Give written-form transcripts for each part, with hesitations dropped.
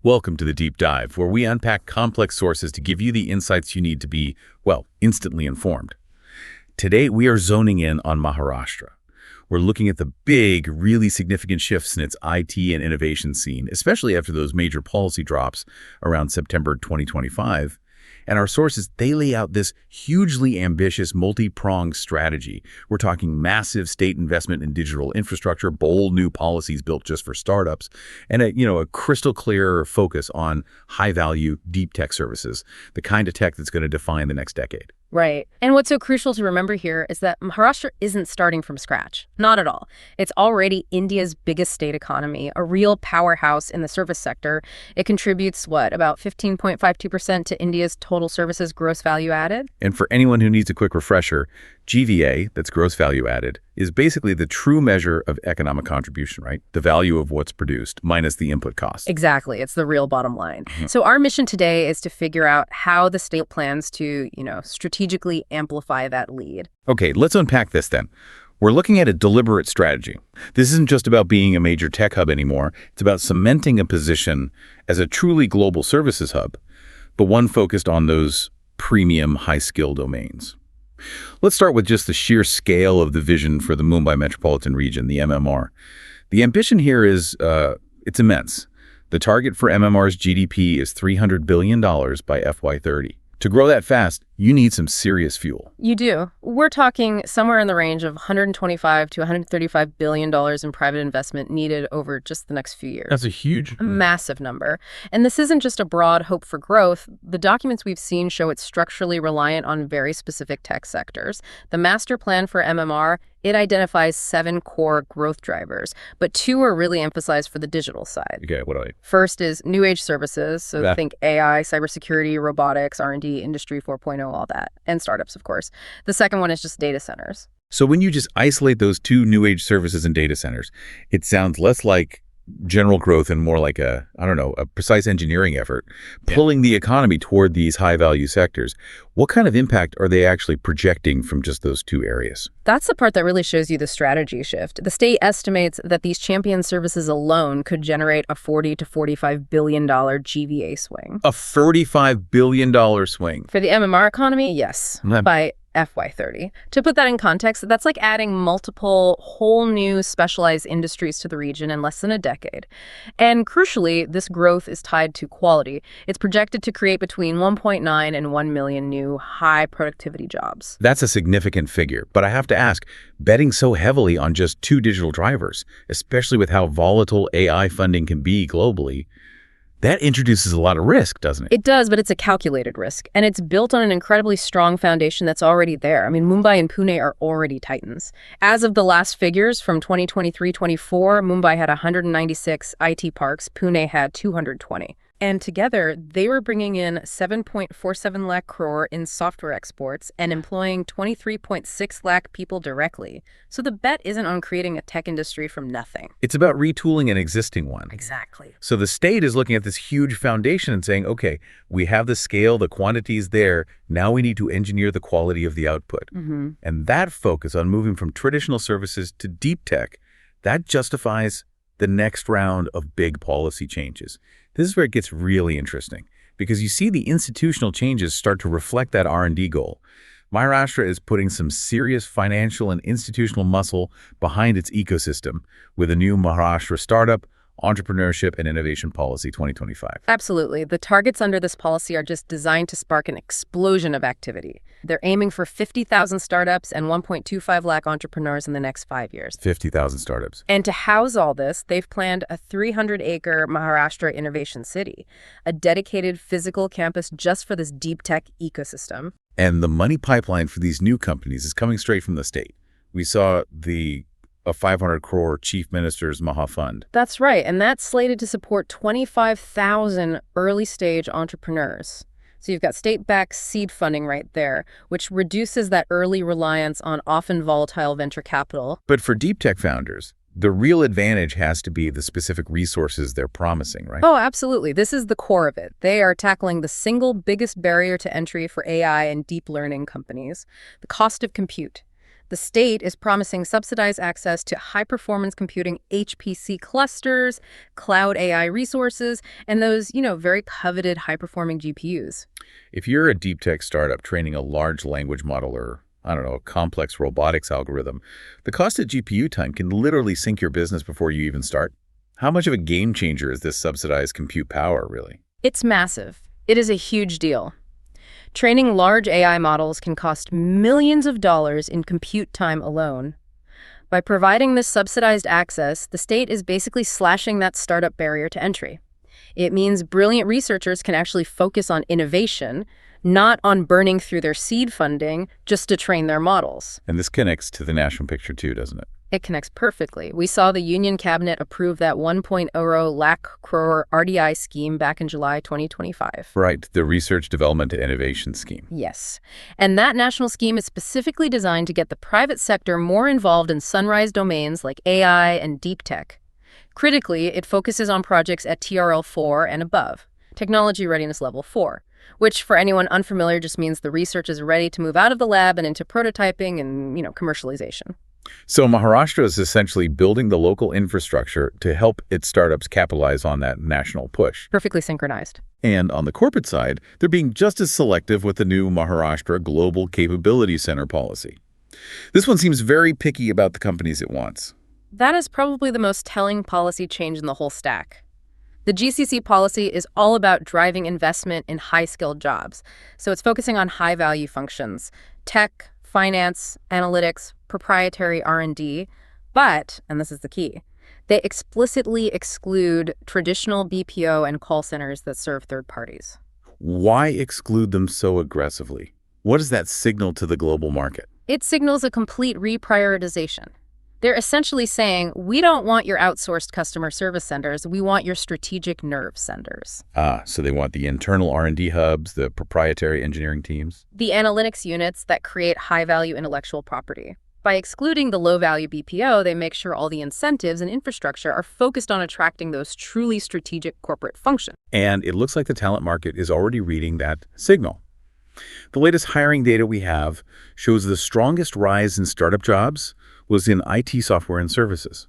Welcome to the Deep Dive, where we unpack complex sources to give you the insights you need to be, well, instantly informed. Today, we are zoning in on Maharashtra. We're looking at the big, really significant shifts in its IT and innovation scene, especially after those major policy drops around September 2025. And our sources, they lay out this hugely ambitious, multi-pronged strategy. We're talking massive state investment in digital infrastructure, bold new policies built just for startups, and a crystal clear focus on high-value, deep tech services, the kind of tech that's going to define the next decade. Right. And what's so crucial to remember here is that Maharashtra isn't starting from scratch. Not at all. It's already India's biggest state economy, a real powerhouse in the service sector. It contributes, about 15.52% to India's total services gross value added? And for anyone who needs a quick refresher, GVA, that's gross value added, is basically the true measure of economic contribution, right? The value of what's produced minus the input cost. Exactly. It's the real bottom line. So our mission today is to figure out how the state plans to, strategically amplify that lead. Okay, let's unpack this then. We're looking at a deliberate strategy. This isn't just about being a major tech hub anymore. It's about cementing a position as a truly global services hub, but one focused on those premium high-skill domains. Let's start with just the sheer scale of the vision for the Mumbai Metropolitan Region, the MMR. The ambition here is, it's immense. The target for MMR's GDP is $300 billion by FY30. To grow that fast, you need some serious fuel. You do. We're talking somewhere in the range of $125 to $135 billion in private investment needed over just the next few years. That's a massive number. And this isn't just a broad hope for growth. The documents we've seen show it's structurally reliant on very specific tech sectors. The master plan for MMR, it identifies 7 core growth drivers, but 2 are really emphasized for the digital side. Okay, what are they? First is new age services, so think AI, cybersecurity, robotics, R&D, Industry 4.0, all that, and startups, of course. The second one is just data centers. So when you just isolate those 2 new age services and data centers, it sounds less like general growth and more like a precise engineering effort, pulling the economy toward these high-value sectors. What kind of impact are they actually projecting from just those 2 areas? That's the part that really shows you the strategy shift. The state estimates that these champion services alone could generate a $40 to $45 billion GVA swing. A $45 billion swing. For the MMR economy, yes, by FY30. To put that in context, that's like adding multiple whole new specialized industries to the region in less than a decade. And crucially, this growth is tied to quality. It's projected to create between 1.9 and 1 million new high productivity jobs. That's a significant figure, but I have to ask, betting so heavily on just 2 digital drivers, especially with how volatile AI funding can be globally, that introduces a lot of risk, doesn't it? It does, but it's a calculated risk, and it's built on an incredibly strong foundation that's already there. I mean, Mumbai and Pune are already titans. As of the last figures from 2023-24, Mumbai had 196 IT parks, Pune had 220. And together, they were bringing in 7.47 lakh crore in software exports and employing 23.6 lakh people directly. So the bet isn't on creating a tech industry from nothing. It's about retooling an existing one. Exactly. So the state is looking at this huge foundation and saying, okay, we have the scale, the quantity is there. Now we need to engineer the quality of the output. And that focus on moving from traditional services to deep tech, that justifies the next round of big policy changes. This is where it gets really interesting, because you see the institutional changes start to reflect that R&D goal. Maharashtra is putting some serious financial and institutional muscle behind its ecosystem with a new Maharashtra Startup, Entrepreneurship and Innovation Policy 2025. Absolutely. The targets under this policy are just designed to spark an explosion of activity. They're aiming for 50,000 startups and 1.25 lakh entrepreneurs in the next 5 years. 50,000 startups. And to house all this, they've planned a 300-acre Maharashtra Innovation City, a dedicated physical campus just for this deep tech ecosystem. And the money pipeline for these new companies is coming straight from the state. We saw a 500 crore Chief Minister's Maha Fund. That's right, and that's slated to support 25,000 early-stage entrepreneurs. So you've got state-backed seed funding right there, which reduces that early reliance on often volatile venture capital. But for deep tech founders, the real advantage has to be the specific resources they're promising, right? Oh, absolutely. This is the core of it. They are tackling the single biggest barrier to entry for AI and deep learning companies, the cost of compute. The state is promising subsidized access to high-performance computing HPC clusters, cloud AI resources, and those, very coveted high-performing GPUs. If you're a deep tech startup training a large language model or, I don't know, a complex robotics algorithm, the cost of GPU time can literally sink your business before you even start. How much of a game changer is this subsidized compute power, really? It's massive. It is a huge deal. Training large AI models can cost millions of dollars in compute time alone. By providing this subsidized access, the state is basically slashing that startup barrier to entry. It means brilliant researchers can actually focus on innovation, not on burning through their seed funding just to train their models. And this connects to the national picture too, doesn't it? It connects perfectly. We saw the Union Cabinet approve that 1.0 lakh crore RDI scheme back in July 2025. Right, the Research Development and Innovation Scheme. Yes. And that national scheme is specifically designed to get the private sector more involved in sunrise domains like AI and deep tech. Critically, it focuses on projects at TRL 4 and above, Technology Readiness Level 4, which for anyone unfamiliar just means the research is ready to move out of the lab and into prototyping and, commercialization. So Maharashtra is essentially building the local infrastructure to help its startups capitalize on that national push. Perfectly synchronized. And on the corporate side, they're being just as selective with the new Maharashtra Global Capability Center policy. This one seems very picky about the companies it wants. That is probably the most telling policy change in the whole stack. The GCC policy is all about driving investment in high-skilled jobs, so it's focusing on high-value functions, tech, finance, analytics, proprietary R&D, but, and this is the key, they explicitly exclude traditional BPO and call centers that serve third parties. Why exclude them so aggressively? What does that signal to the global market? It signals a complete reprioritization. They're essentially saying, we don't want your outsourced customer service centers, we want your strategic nerve centers. So they want the internal R&D hubs, the proprietary engineering teams? The analytics units that create high-value intellectual property. By excluding the low-value BPO, they make sure all the incentives and infrastructure are focused on attracting those truly strategic corporate functions. And it looks like the talent market is already reading that signal. The latest hiring data we have shows the strongest rise in startup jobs was in IT software and services.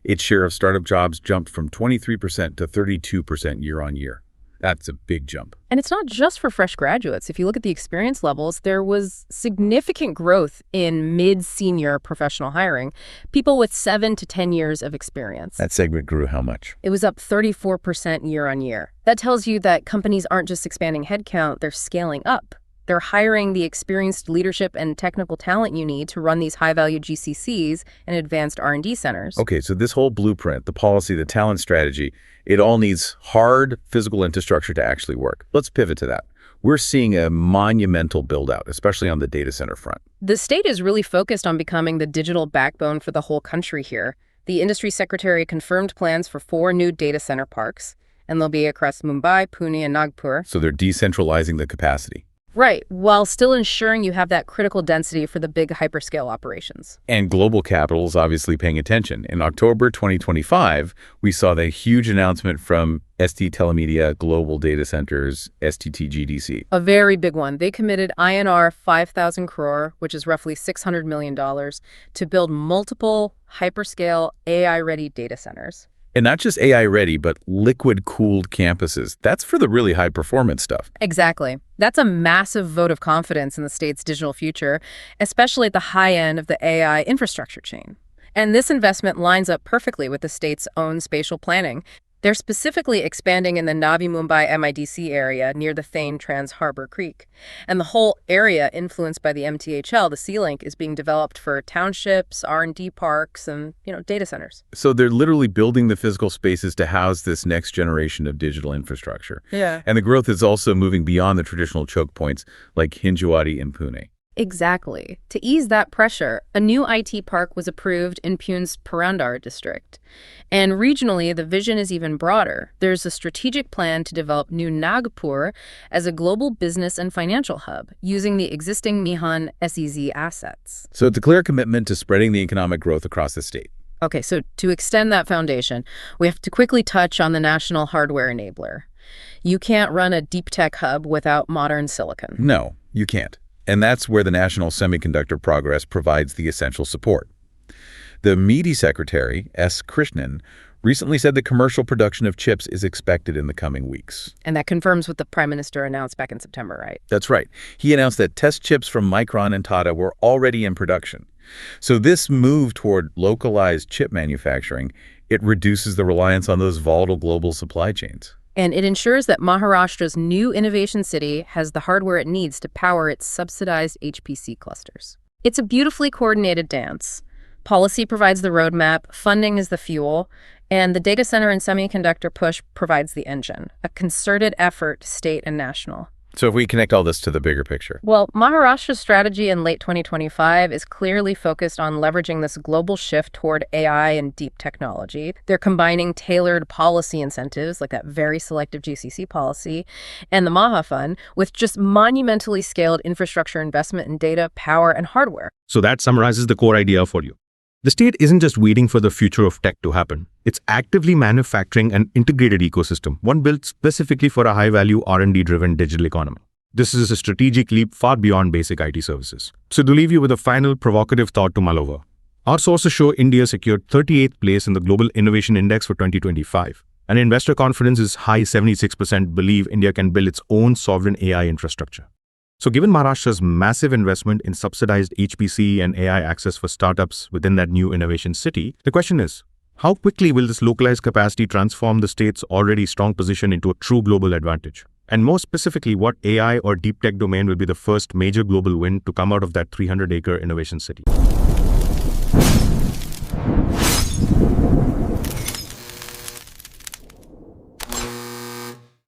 Its share of startup jobs jumped from 23% to 32% year on year. That's a big jump. And it's not just for fresh graduates. If you look at the experience levels, there was significant growth in mid-senior professional hiring, people with 7 to 10 years of experience. That segment grew how much? It was up 34% year on year. That tells you that companies aren't just expanding headcount, they're scaling up. They're hiring the experienced leadership and technical talent you need to run these high-value GCCs and advanced R&D centers. Okay, so this whole blueprint, the policy, the talent strategy, it all needs hard physical infrastructure to actually work. Let's pivot to that. We're seeing a monumental build-out, especially on the data center front. The state is really focused on becoming the digital backbone for the whole country here. The industry secretary confirmed plans for 4 new data center parks, and they'll be across Mumbai, Pune, and Nagpur. So they're decentralizing the capacity. Right, while still ensuring you have that critical density for the big hyperscale operations. And global capital is obviously paying attention. In October 2025, we saw the huge announcement from ST Telemedia Global Data Centers, STT-GDC. A very big one. They committed INR 5,000 crore, which is roughly $600 million, to build multiple hyperscale AI-ready data centers. And not just AI-ready, but liquid-cooled campuses. That's for the really high-performance stuff. Exactly. That's a massive vote of confidence in the state's digital future, especially at the high end of the AI infrastructure chain. And this investment lines up perfectly with the state's own spatial planning. They're specifically expanding in the Navi Mumbai MIDC area near the Thane Trans Harbor Creek. And the whole area influenced by the MTHL, the Sea-Link, is being developed for townships, R&D parks, and, data centers. So they're literally building the physical spaces to house this next generation of digital infrastructure. Yeah. And the growth is also moving beyond the traditional choke points like Hinjawadi and Pune. Exactly. To ease that pressure, a new IT park was approved in Pune's Purandar district. And regionally, the vision is even broader. There's a strategic plan to develop New Nagpur as a global business and financial hub, using the existing Mihan SEZ assets. So it's a clear commitment to spreading the economic growth across the state. Okay, so to extend that foundation, we have to quickly touch on the national hardware enabler. You can't run a deep tech hub without modern silicon. No, you can't. And that's where the National Semiconductor Progress provides the essential support. The MeitY Secretary, S. Krishnan, recently said the commercial production of chips is expected in the coming weeks. And that confirms what the Prime Minister announced back in September, right? That's right. He announced that test chips from Micron and Tata were already in production. So this move toward localized chip manufacturing, it reduces the reliance on those volatile global supply chains. And it ensures that Maharashtra's new innovation city has the hardware it needs to power its subsidized HPC clusters. It's a beautifully coordinated dance. Policy provides the roadmap, funding is the fuel, and the data center and semiconductor push provides the engine, a concerted effort, state and national. So if we connect all this to the bigger picture. Well, Maharashtra's strategy in late 2025 is clearly focused on leveraging this global shift toward AI and deep technology. They're combining tailored policy incentives, like that very selective GCC policy, and the Maha Fund, with just monumentally scaled infrastructure investment in data, power, and hardware. So that summarizes the core idea for you. The state isn't just waiting for the future of tech to happen. It's actively manufacturing an integrated ecosystem, one built specifically for a high-value R&D-driven digital economy. This is a strategic leap far beyond basic IT services. So to leave you with a final provocative thought to mull over, our sources show India secured 38th place in the Global Innovation Index for 2025. And investor confidence is high. 76% believe India can build its own sovereign AI infrastructure. So given Maharashtra's massive investment in subsidized HPC and AI access for startups within that new innovation city, the question is, how quickly will this localized capacity transform the state's already strong position into a true global advantage? And more specifically, what AI or deep tech domain will be the first major global win to come out of that 300-acre innovation city?